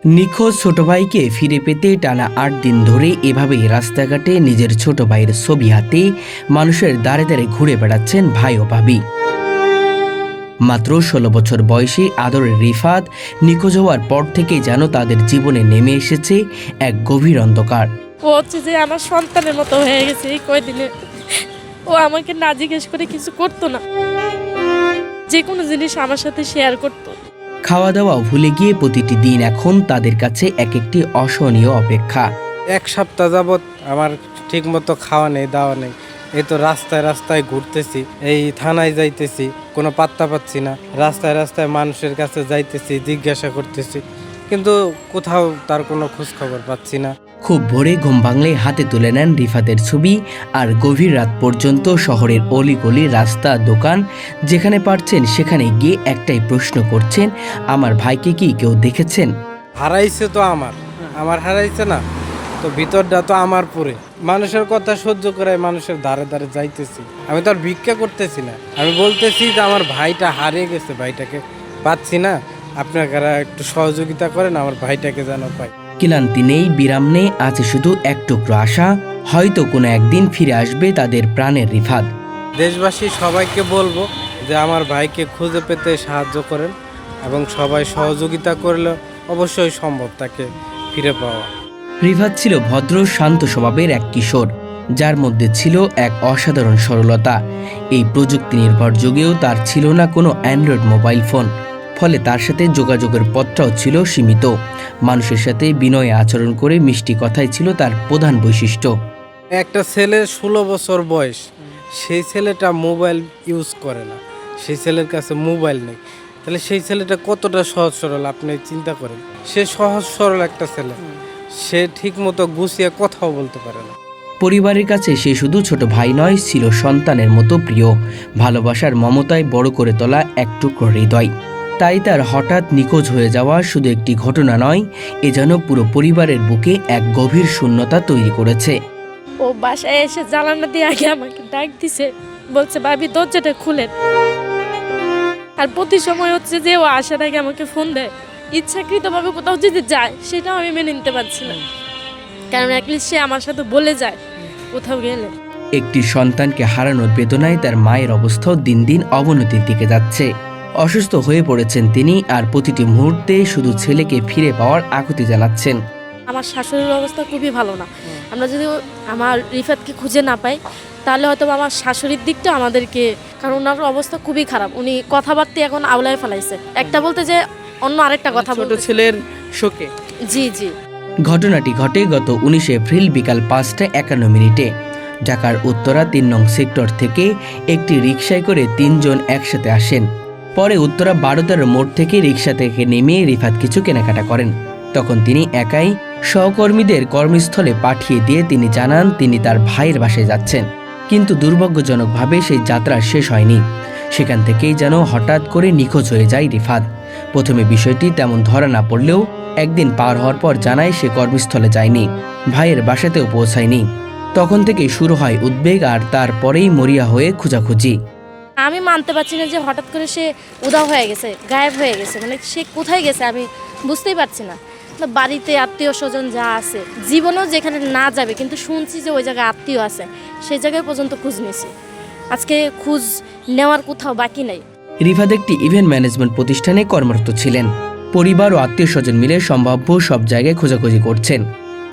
নিখোঁজ ছোট ভাইকে ফিরে পেতে টানা ৮ দিন ধরে এভাবেই রাস্তাঘাটে নিজের ছোট ভাইয়ের ছবি হাতে মানুষের দাঁড়ে দাঁড়ে ঘুরে বেড়াচ্ছেন ভাই ও ভাবি। মাত্র ১৬ বছর বয়সী আদরের রিফাত নিখোঁজ হওয়ার পর থেকেই যেন তাদের জীবনে নেমে এসেছে এক গভীর অন্ধকার। ও হচ্ছে যে আমার সন্তানের মতো হয়ে গেছে এই কয়দিনে। ও আমাকে না জিজ্ঞেস করে কিছু করতো না, যে কোনো জিনিস আমার সাথে শেয়ার করতো। খাওয়া দাওয়া ভুলে গিয়ে প্রতিটি দিন এখন তাদের কাছে এক একটি অসহনীয় অপেক্ষা। এক সপ্তাহ যাবৎ আমার ঠিক মতো খাওয়া নেই, দাওয়া নেই। এই তো রাস্তায় রাস্তায় ঘুরতেছি, এই থানায় যাইতেছি, কোনো পাত্তা পাচ্ছি না। রাস্তায় রাস্তায় মানুষের কাছে যাইতেছি, জিজ্ঞাসা করতেছি, কিন্তু কোথাও তার কোনো খোঁজ খবর পাচ্ছি না। খুব ভোরে ঘুম ভাঙলে হাতে তুলে নেন রিফাতের ছবি, আর গভীর রাত পর্যন্ত শহরের অলিগলি, রাস্তা, দোকান যেখানে পারছেন সেখানে গিয়ে একটাই প্রশ্ন করছেন, আমার ভাইকে কি কেউ দেখেছেন? হারাইছে তো আমার হারাইছে না তো ভিতরটা তো আমার পুরে। মানুষের কথা সহ্য করে মানুষের ধারে ধারে যাইতেছি, আমি তো আর ভিক্ষা করতেছি না। আমি বলতেছি যে আমার ভাইটা হারিয়ে গেছে, ভাইটাকে পাচ্ছি না, আপনারা একটু সহযোগিতা করেন, আমার ভাইটাকে যেন পাই। ক্লান্তি নেই, বিরাম নেই, আছে শুধু এক টুকরো আশা, হয়তো কোনো একদিন ফিরে আসবে তাদের প্রাণের রিফাত। দেশবাসী সবাইকে বলবো যে আমার ভাইকে খুঁজে পেতে সাহায্য করেন, এবং সবাই সহযোগিতা করলে অবশ্যই সম্ভব তাকে ফিরে পাওয়া। রিফাত ছিল ভদ্র শান্ত স্বভাবের এক কিশোর, যার মধ্যে ছিল এক অসাধারণ সরলতা। এই প্রযুক্তি নির্ভর যুগেও তার ছিল না কোনো অ্যান্ড্রয়েড মোবাইল ফোন, ফলে তার সাথে যোগাযোগের পথটাও ছিল সীমিত। মানুষের সাথে বিনয়ে আচরণ করে মিষ্টি কথাই ছিল তার প্রধান বৈশিষ্ট্য। একটা ছেলের 16 বছর বয়স, সেই ছেলেটা মোবাইল ইউজ করে না, সেই ছেলের কাছে মোবাইল নেই, তাহলে সেই ছেলেটা কতটা সহজ সরল আপনি চিন্তা করেন। সে সহজ সরল একটা ছেলে, সে ঠিক মতো গুছিয়ে কথাও বলতে পারে না। পরিবারের কাছে সে শুধু ছোট ভাই নয়, ছিল সন্তানের মতো প্রিয়, ভালোবাসার মমতায় বড় করে তোলা এক টুকরো হৃদয়। তাই তার হঠাৎ নিখোঁজ হয়ে যাওয়া শুধু একটি ঘটনা নয়, এ যেন পুরো পরিবারের বুকে এক গভীর শূন্যতা তৈরি করেছে। ও বাসায় এসে জানালা দিয়ে আগে আমাকে ডাক দিছে, বলছে ভাবি দরজাটা খুলেন। আর প্রতি সময় হচ্ছে যে ও আসার আগে আমাকে ফোন দেয়। ইচ্ছাকৃতভাবে কোথাও যদি যায় সেটাও আমি মেনে নিতে পারছি না, কারণ অ্যাটলিস্ট সে আমার সাথে বলে যায় কোথাও গেলে। একটি সন্তানকে হারানোর বেদনায় তার মায়ের অবস্থাও দিন দিন অবনতির দিকে যাচ্ছে। অসুস্থ হয়ে পড়েছেন তিনি, আর প্রতিটি মুহূর্তে শুধু ছেলেকে ফিরে পাওয়ার আকুতি জানাচ্ছেন। আমার শাশুড়ির অবস্থা খুবই ভালো না। আমরা যদি আমার রিফাতকে খুঁজে না পাই তাহলে হয়তো আমার শাশুড়ির দিকটা আমাদেরকে, কারণ ওনার অবস্থা খুবই খারাপ। উনি কথাবার্তা এখন আওলায় ফেলাইছে, একটা বলতে যে অন্য আরেকটা কথা ছোট বলতে। ছেলের শোকে জি জি। ঘটনাটি ঘটে গত ১৯ এপ্রিল বিকাল ৫টা ৫১ ঢাকার উত্তরা ৩ নং সেক্টর থেকে একটি রিকশায় করে ৩ জন একসাথে আসেন। পরে উত্তরা ১২ মোড় থেকে রিকশা থেকে নেমে রিফাত কিছু কেনাকাটা করেন। তখন তিনি একাই সহকর্মীদের কর্মস্থলে পাঠিয়ে দিয়ে তিনি জানান তিনি তার ভাইয়ের বাসায় যাচ্ছেন। কিন্তু দুর্ভাগ্যজনকভাবে সেই যাত্রা শেষ হয়নি। সেখান থেকেই যেন হঠাৎ করে নিখোঁজ হয়ে যায় রিফাত। প্রথমে বিষয়টি তেমন ধরা না পড়লেও একদিন পার হওয়ার পর জানায় সে কর্মস্থলে যায়নি, ভাইয়ের বাসাতেও পৌঁছায়নি। তখন থেকেই শুরু হয় উদ্বেগ, আর তারপরেই মরিয়া হয়ে খোঁজাখুঁজি। আমি মানতে পারছি না যে হঠাৎ করে সে উধাও হয়ে গেছে, গায়েব হয়ে গেছে। মানে সে কোথায় গেছে আমি বুঝতেই পারছি না। বাড়িতে আত্মীয় স্বজন যা আছে, জীবনেও যেখানে না যাবে, কিন্তু শুনছি যে ওই জায়গায় আত্মীয় আছে, সেই জায়গায় পর্যন্ত খোঁজ নিয়েছি। আজকে খোঁজ নেওয়ার কোথাও বাকি নাই। রিফাত একটি ইভেন্ট ম্যানেজমেন্ট প্রতিষ্ঠানে কর্মরত ছিলেন। পরিবার ও আত্মীয় স্বজন মিলে সম্ভাব্য সব জায়গায় খোঁজাখুঁজি করছেন।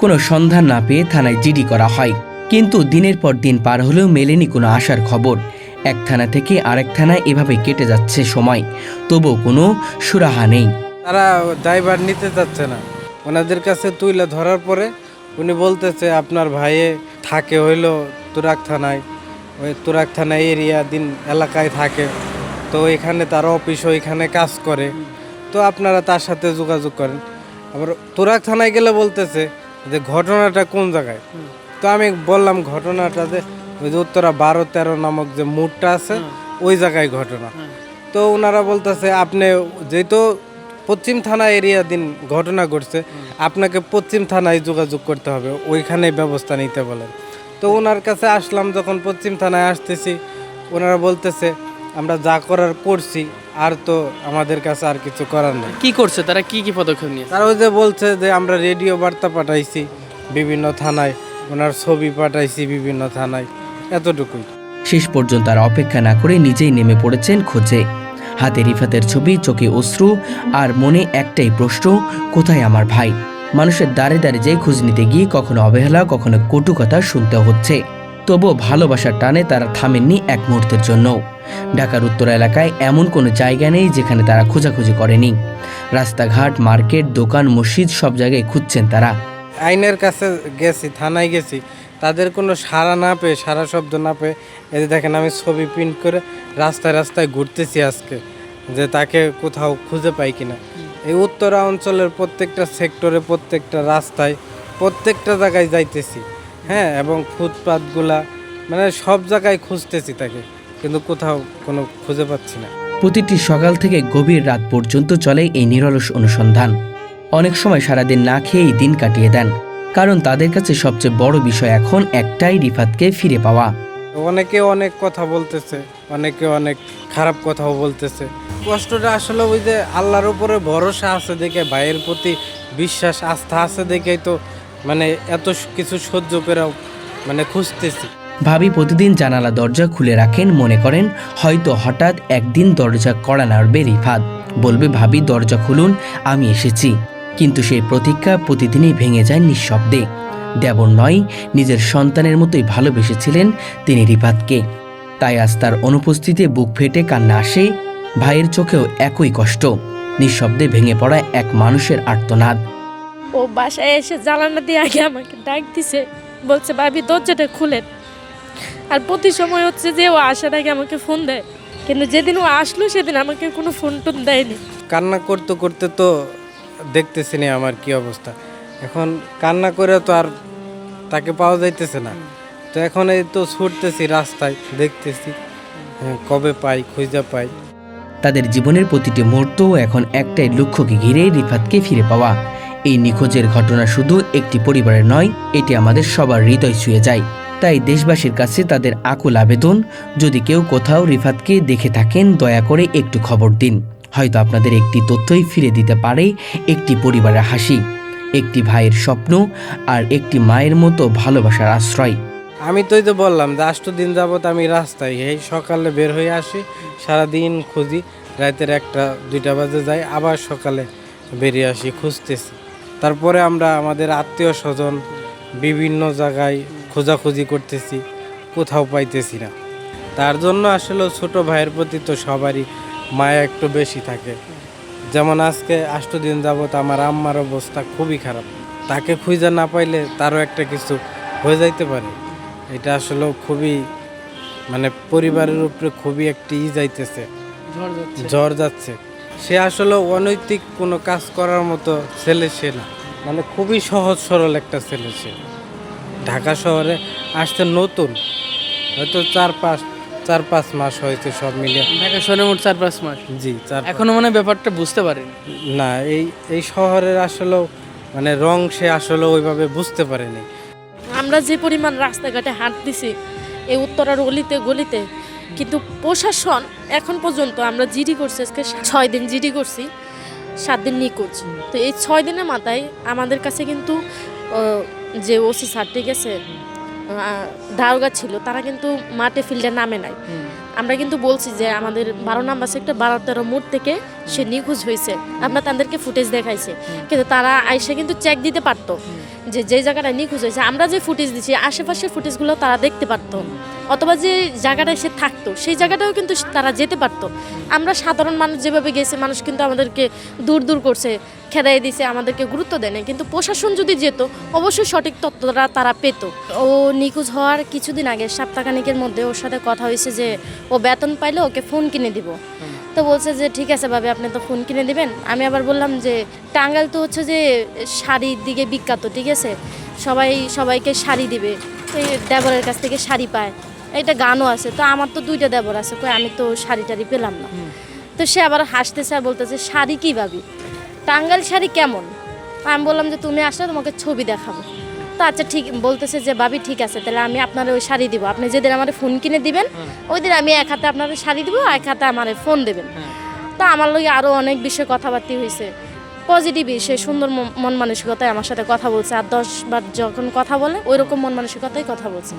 কোনো সন্ধান না পেয়ে থানায় জিডি করা হয়, কিন্তু দিনের পর দিন পার হলেও মেলেনি কোনো আশার খবর। এক থানা থেকে আরেক থানায় এভাবে কেটে যাচ্ছে সময়, তবুও কোনো সুরাহা নেই। তারা ড্রাইভার নিতে চাচ্ছে না। ওনাদের কাছে তুইলা ধরার পরে উনি বলতেছে আপনার ভাইয়ে থাকে হইলো তুরাগ থানায়, ওই তুরাগ থানা এরিয়া দিন এলাকায় থাকে, তো এখানে তার অফিস, ওইখানে কাজ করে, তো আপনারা তার সাথে যোগাযোগ করেন। আবার তুরাগ থানায় গেলে বলতেছে যে ঘটনাটা কোন জায়গায়। তো আমি বললাম ঘটনাটা যে ওই যে উত্তরা 12-13 নামক যে মোড়টা আছে ওই জায়গায় ঘটনা। তো ওনারা বলতেছে আপনি যেহেতু পশ্চিম থানা এরিয়া দিন ঘটনা ঘটছে, আপনাকে পশ্চিম থানায় যোগাযোগ করতে হবে, ওইখানে ব্যবস্থা নিতে বলেন। তো ওনার কাছে আসলাম, যখন পশ্চিম থানায় আসতেছি ওনারা বলতেছে আমরা যা করার করছি, আর তো আমাদের কাছে আর কিছু করার নেই। কি করছে তারা, কি কি পদক্ষেপ নিয়ে? তারা ওই যে বলছে যে আমরা রেডিও বার্তা পাঠাইছি বিভিন্ন থানায়, ওনার ছবি পাঠাইছি বিভিন্ন থানায়, এতটুকুই। শেষ পর্যন্ত আর অপেক্ষা না করে নিজেই নেমে পড়েছেন খোঁজে। হাতে রিফাতের ছবি, চোখে অশ্রু, আর মনে একটাই প্রশ্ন, কোথায় আমার ভাই? মানুষের দ্বারে দ্বারে যেয়ে খোঁজ নিতে গিয়ে কখনো অবহেলা, কখনো কটু কথা শুনতে হচ্ছে। তবুও ভালোবাসার টানে তারা থামেননি এক মুহূর্তের জন্য। ঢাকার উত্তরা এলাকায় এমন কোনো জায়গা নেই যেখানে তারা খোঁজাখুঁজি করেনি। রাস্তাঘাট, মার্কেট, দোকান, মসজিদ সব জায়গায় খুঁজছেন তারা। আইনের কাছে গেছি, থানায় গেছি, তাদের কোনো সাড়া না পেয়ে, সারা শব্দ না পেয়ে, এই যে দেখেন আমি ছবি প্রিন্ট করে রাস্তায় রাস্তায় ঘুরতেছি আজকে, যে তাকে কোথাও খুঁজে পাই কিনা। এই উত্তরা অঞ্চলের প্রত্যেকটা সেক্টরে, প্রত্যেকটা রাস্তায়, প্রত্যেকটা জায়গায় যাইতেছি, হ্যাঁ, এবং ফুটপাতগুলা মানে সব জায়গায় খুঁজতেছি তাকে, কিন্তু কোথাও কোনো খুঁজে পাচ্ছি না। প্রতিটি সকাল থেকে গভীর রাত পর্যন্ত চলে এই নিরলস অনুসন্ধান। অনেক সময় সারাদিন না খেয়েই দিন কাটিয়ে দেন, কারণ তাদের কাছে সবচেয়ে বড় বিষয় এখন একটাই, রিফাতকে ফিরে পাওয়া। অনেকে অনেক কথা বলতেছে, অনেকে অনেক খারাপ কথাও বলতেছে। কষ্টটা আসলে ওই যে আল্লাহর উপরে ভরসা আছে দেখে, ভাইয়ের প্রতি বিশ্বাস আস্থা আছে দেখেই তো মানে এত কিছু সহ্য করেও মানে খুঁজতেছি। ভাবি প্রতিদিন জানালা দরজা খুলে রাখেন, মনে করেন হয়তো হঠাৎ একদিন দরজা কড়া নাড়বে রিফাত, বলবে ভাবি দরজা খুলুন, আমি এসেছি। কিন্তু সেই প্রতীক্ষা প্রতিদিনই ভেঙে যায় নিঃশব্দে। দেবর নয়, নিজের সন্তানের মতোই ভালোবেসেছিলেন তিনি রিফাতকে। তাই আজ তার অনুপস্থিতিতে বুক ফেটে কান্না আসে। ভাইয়ের চোখেও একই কষ্ট, নিঃশব্দে ভেঙে পড়া এক মানুষের আর্তনাদ। ও বাসায় এসে জানালা দিয়ে আগে আমাকে ডাক দিছে, বলছে ভাবি দরজাটা খুলেন। আর প্রতি সময় হচ্ছে যে ও আসার আগে আমাকে ফোন দেয়, কিন্তু যেদিন ও আসলো সেদিন আমাকে কোনো ফোন টোন দেয়নি। কান্না করতে করতে তো দেখতেছি না আমার কি অবস্থা। এখন কান্না করে তো আর তাকে পাওয়া যাইতেছে না, তো এখন এই তো ছুটতেছি রাস্তায়, দেখতেছি কবে পাই, খুঁজে পাই। তাদের জীবনের প্রতিটি মুহূর্ত এখন একটাই লক্ষ্যকে ঘিরে, রিফাতকে ফিরে পাওয়া। এই নিখোঁজের ঘটনা শুধু একটি পরিবারের নয়, এটি আমাদের সবার হৃদয় ছুঁয়ে যায়। তাই দেশবাসীর কাছে তাদের আকুল আবেদন, যদি কেউ কোথাও রিফাতকে দেখে থাকেন, দয়া করে একটু খবর দিন। হয়তো আপনাদের একটি তথ্যই ফিরে দিতে পারে একটি পরিবারের হাসি, একটি ভাইয়ের স্বপ্ন, আর একটি মায়ের মতো ভালোবাসার আশ্রয়। আমি তো এই যে বললাম যে 8 দিন যাবত আমি রাস্তায়, এই সকালে বের হয়ে আসি, সারাদিন খুঁজি, রাতের 1টা-2টা বাজে যাই, আবার সকালে বেরিয়ে আসি, খুঁজতেছি। তারপরে আমরা আমাদের আত্মীয় স্বজন বিভিন্ন জায়গায় খোঁজাখুঁজি করতেছি, কোথাও পাইতেছি না। তার জন্য আসলে ছোট ভাইয়ের প্রতি তো সবারই মায়া একটু বেশি থাকে। যেমন আজকে 8 দিন যাবত আমার আম্মার অবস্থা খুবই খারাপ, তাকে খুঁজে না পাইলে তারও একটা কিছু হয়ে যাইতে পারে। এটা আসলে খুবই মানে পরিবারের উপরে খুবই একটি যাইতেছে, ঝড় যাচ্ছে। সে আসলে অনৈতিক কোনো কাজ করার মতো ছেলে সে না, মানে খুবই সহজ সরল একটা ছেলে সে। ঢাকা শহরে আসতে নতুন, হয়তো 4-5 মাস হয়েছে সব মিলিয়ে। ঢাকা শহরে মোট 4-5 মাস। জি, এখনো মানে ব্যাপারটা বুঝতে পারেনি। না, এই শহরের আসলেও মানে রং সে আসলে ওইভাবে বুঝতে পারেনি। আমরা যে পরিমাণ রাস্তাঘাটে হাঁটতেছি এই উত্তরার অলিতে গলিতে, কিন্তু প্রশাসন এখন পর্যন্ত, আমরা জিডি করছি আজকে 6 দিন জিডি করছি, 7 দিন নিখোঁজ। তো এই 6 দিনের মাথায় আমাদের কাছে কিন্তু যে ওসি স্যার, ঠিক আছে, দারোগা ছিল, তারা কিন্তু মাঠে ফিল্ডে নামে নাই। আমরা কিন্তু বলছি যে আমাদের 12 নম্বর সেক্টর 12-13 মোড় থেকে সে নিখোঁজ হয়েছে, আমরা তাদেরকে ফুটেজ দেখাইছি, কিন্তু তারা আইসা কিন্তু চেক দিতে পারতো যে যে জায়গাটা নিখোঁজ হয়েছে। আমরা যে ফুটেজ দিচ্ছি আশেপাশের ফুটেজগুলো তারা দেখতে পারতো, অথবা যে জায়গাটায় সে থাকতো সেই জায়গাটাও কিন্তু তারা যেতে পারতো। আমরা সাধারণ মানুষ যেভাবে গেছে, মানুষ কিন্তু আমাদেরকে দূর দূর করছে, খেদাই দিছে, আমাদেরকে গুরুত্ব দেয় না। কিন্তু প্রশাসন যদি যেত, অবশ্যই সঠিক তথ্যটা তারা পেত। ও নিখোঁজ হওয়ার কিছুদিন আগে, সপ্তাহখানেকের মধ্যে ওর সাথে কথা হয়েছে যে ও বেতন পাইলে ওকে ফোন কিনে দিব। তো বলছে যে ঠিক আছে ভাবি, আপনি তো ফোন কিনে দিবেন। আমি আবার বললাম যে টাঙ্গাইল তো হচ্ছে যে শাড়ির দিকে বিখ্যাত, ঠিক আছে, সবাইকে শাড়ি দিবে, এই দেবরের কাছ থেকে শাড়ি পায়, এটা গানও আছে। তো আমার তো 2টা দেবর আছে, কই আমি তো শাড়ি টাড়ি পেলাম না। তো সে আবার হাসতেছে আর বলতেছে শাড়ি কি ভাবি, টাঙ্গাইল শাড়ি কেমন? আমি বললাম যে তুমি আসলে তোমাকে ছবি দেখাবো। তো আচ্ছা ঠিক বলতেছে যে ভাবি ঠিক আছে, তাহলে আমি আপনার ওই শাড়ি দিব, আপনি যেদিন আমার ফোন কিনে দিবেন ওই দিন আমি এক হাতে আপনার শাড়ি দিব, এক হাতে আমার ফোন দেবেন। তো আমার লগে আরও অনেক বিষয়ে কথাবার্তা হয়েছে, পজিটিভই, সে সুন্দর মন মানসিকতায় আমার সাথে কথা বলছে, আর 10 বার যখন কথা বলে ওই রকম মন মানসিকতায় কথা বলছে।